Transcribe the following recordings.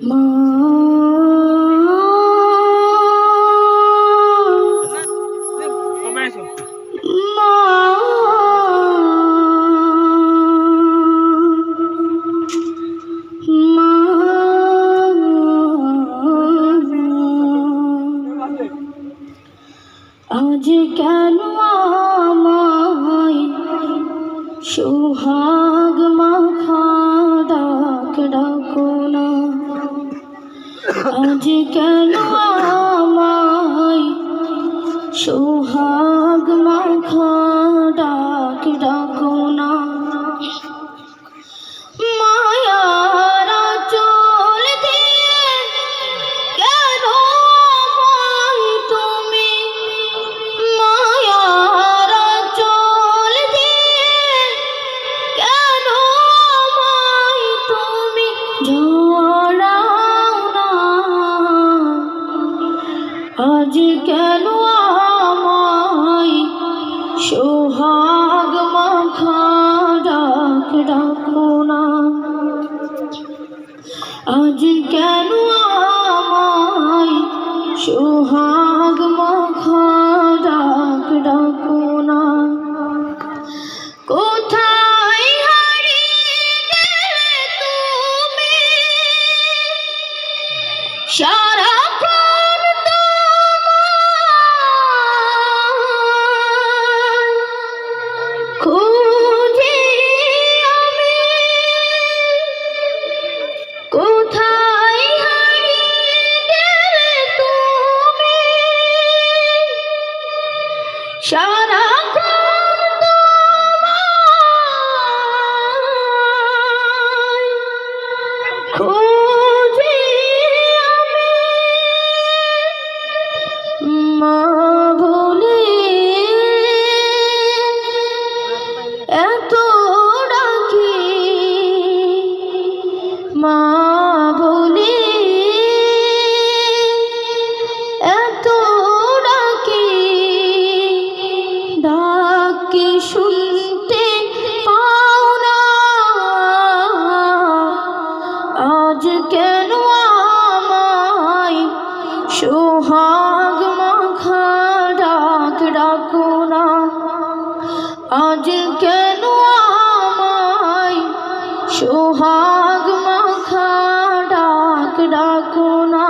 মা আজ কেন আমায় সোহাগ মাখা ডাক ডাকো না, আজ কেন আমায় সোহাগ মাখা ডাক ডাকো না। মায়ারা চল দিয়ে কেন আমায় তুমি, মায়ারা চল দিয়ে কেন আমায় তুমি জড়াও না, আজ কেন আমায় সোহাগ মাখা ডাক ডাকো না, আজ কেন আমায় সোহাগ মাখা ডাক ডাকো না। কোথায় হারিয়ে গেলে তুমি, সারাক্ষণ তোমায় খুঁজি আমি, কোথায় হারিয়ে গেলে তুমি, সারাক্ষণ তোমায় খুঁজি আমি। মা বলে এত ডাকি, মা বলে এত ডাকি, ডাকি শুনতে পাও না, আজ কেন আমায় সোহাগ মাখা ডাক ডাকো না, আজ কেন আমায় সোহাগ মাখা ডাক ডাকো না।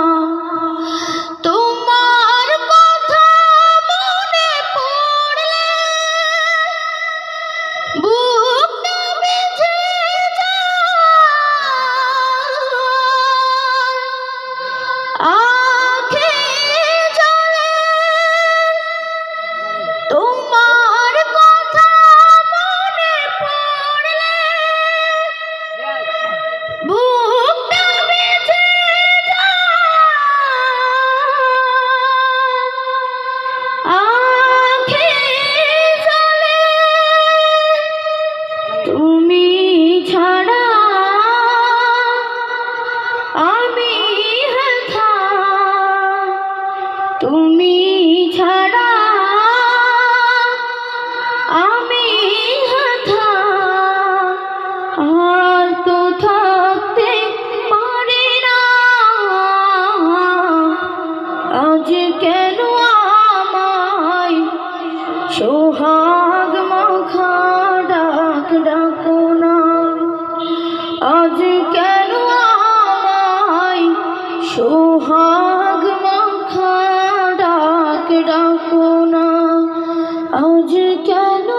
তোমার কথা মনে পড়লে বুকটা বেঁধে যায়, আঁখে জলে তোমার কথা মনে পড়লে বুকটা বেঁধে যায়, আঁখে জলে তুমি ছাড়া আমি হেথা, তুমি ছাড়া আমি হেথা, আর তো থাকতে পারি না, আজ কেন আমায় সোহাগ মাখা ডাক ডাকো না, আজ কেন আমায় সোহাগ মাখা ডাক ডাকো না, আজ কেন